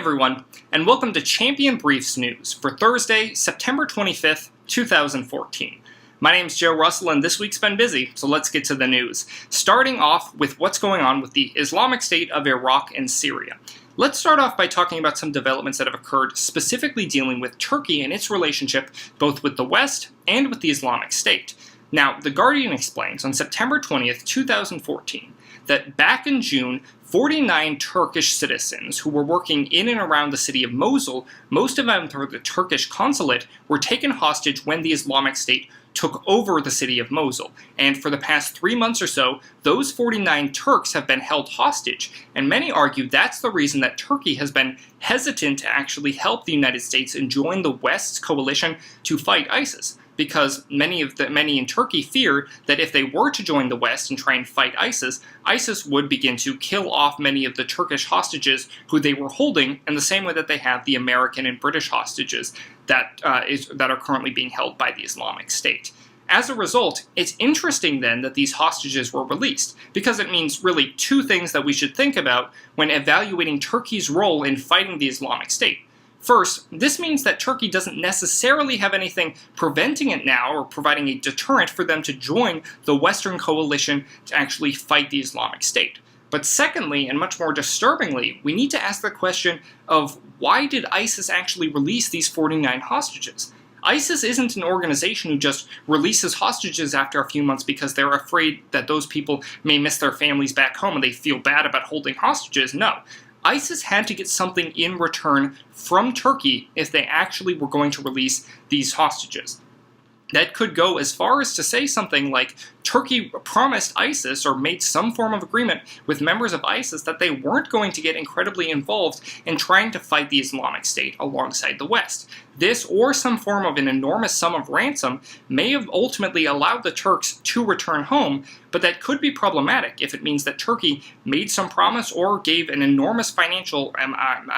everyone, and welcome to Champion Briefs News for Thursday, September 25th, 2014. My name's Joe Russell, and this week's been busy, so let's get to the news. Starting off with what's going on with the Islamic State of Iraq and Syria. Let's start off by talking about some developments that have occurred specifically dealing with Turkey and its relationship both with the West and with the Islamic State. Now, The Guardian explains on September 20th, 2014, that back in June, 49 Turkish citizens who were working in and around the city of Mosul, most of them through the Turkish consulate, were taken hostage when the Islamic State took over the city of Mosul. And for the past 3 months or so, those 49 Turks have been held hostage. And many argue that's the reason that Turkey has been hesitant to actually help the United States and join the West's coalition to fight ISIS. Because many in Turkey fear that if they were to join the West and try and fight ISIS, ISIS would begin to kill off many of the Turkish hostages who they were holding in the same way that they have the American and British hostages that are currently being held by the Islamic State. As a result, it's interesting then that these hostages were released, because it means really two things that we should think about when evaluating Turkey's role in fighting the Islamic State. First, this means that Turkey doesn't necessarily have anything preventing it now or providing a deterrent for them to join the Western coalition to actually fight the Islamic State. But secondly, and much more disturbingly, we need to ask the question of why did ISIS actually release these 49 hostages? ISIS isn't an organization who just releases hostages after a few months because they're afraid that those people may miss their families back home and they feel bad about holding hostages. No. ISIS had to get something in return from Turkey if they actually were going to release these hostages. That could go as far as to say something like Turkey promised ISIS or made some form of agreement with members of ISIS that they weren't going to get incredibly involved in trying to fight the Islamic State alongside the West. This, or some form of an enormous sum of ransom, may have ultimately allowed the Turks to return home, but that could be problematic if it means that Turkey made some promise or gave an enormous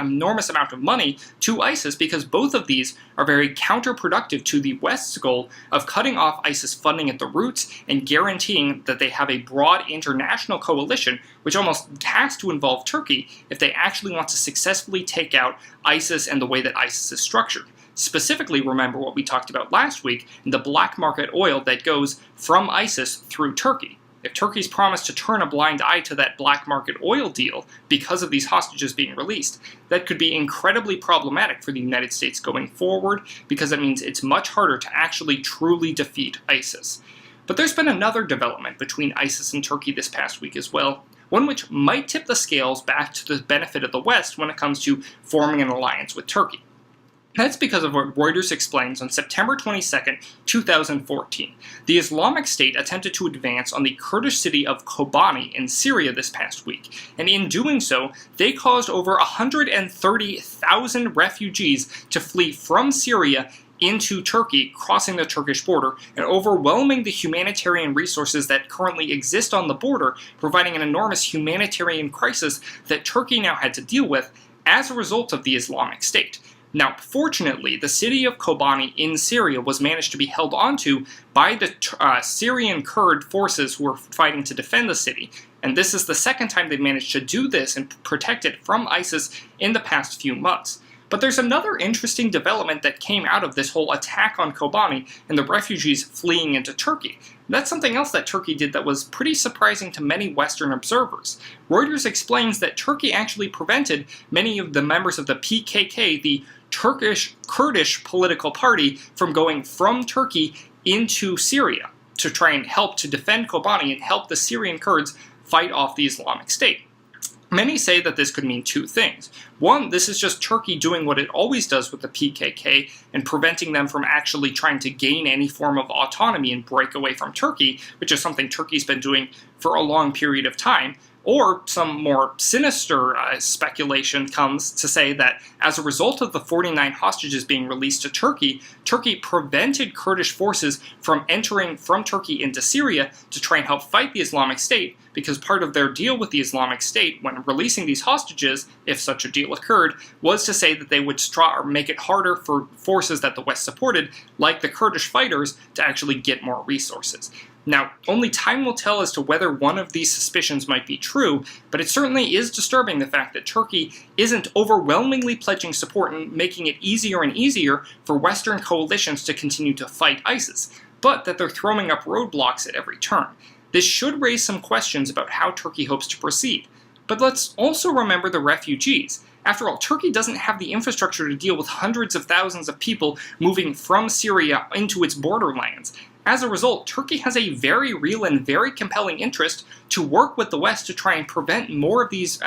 enormous amount of money to ISIS, because both of these are very counterproductive to the West's goal of cutting off ISIS funding at the roots and guaranteeing that they have a broad international coalition, which almost has to involve Turkey if they actually want to successfully take out ISIS and the way that ISIS is structured. Specifically, remember what we talked about last week, the black market oil that goes from ISIS through Turkey. If Turkey's promised to turn a blind eye to that black market oil deal because of these hostages being released, that could be incredibly problematic for the United States going forward, because it means it's much harder to actually truly defeat ISIS. But there's been another development between ISIS and Turkey this past week as well, one which might tip the scales back to the benefit of the West when it comes to forming an alliance with Turkey. That's because of what Reuters explains on September 22nd, 2014. The Islamic State attempted to advance on the Kurdish city of Kobani in Syria this past week, and in doing so, they caused over 130,000 refugees to flee from Syria into Turkey, crossing the Turkish border, and overwhelming the humanitarian resources that currently exist on the border, providing an enormous humanitarian crisis that Turkey now had to deal with as a result of the Islamic State. Now, fortunately, the city of Kobani in Syria was managed to be held onto by the Syrian Kurd forces who were fighting to defend the city. And this is the second time they've managed to do this and protect it from ISIS in the past few months. But there's another interesting development that came out of this whole attack on Kobani and the refugees fleeing into Turkey. That's something else that Turkey did that was pretty surprising to many Western observers. Reuters explains that Turkey actually prevented many of the members of the PKK, the Turkish Kurdish political party, from going from Turkey into Syria to try and help to defend Kobani and help the Syrian Kurds fight off the Islamic State. Many say that this could mean two things. One, this is just Turkey doing what it always does with the PKK and preventing them from actually trying to gain any form of autonomy and break away from Turkey, which is something Turkey's been doing for a long period of time. Or some more sinister speculation comes to say that as a result of the 49 hostages being released to Turkey, Turkey prevented Kurdish forces from entering from Turkey into Syria to try and help fight the Islamic State, because part of their deal with the Islamic State when releasing these hostages, if such a deal occurred, was to say that they would make it harder for forces that the West supported, like the Kurdish fighters, to actually get more resources. Now, only time will tell as to whether one of these suspicions might be true, but it certainly is disturbing the fact that Turkey isn't overwhelmingly pledging support and making it easier and easier for Western coalitions to continue to fight ISIS, but that they're throwing up roadblocks at every turn. This should raise some questions about how Turkey hopes to proceed. But let's also remember the refugees. After all, Turkey doesn't have the infrastructure to deal with hundreds of thousands of people moving from Syria into its borderlands. As a result, Turkey has a very real and very compelling interest to work with the West to try and prevent more of these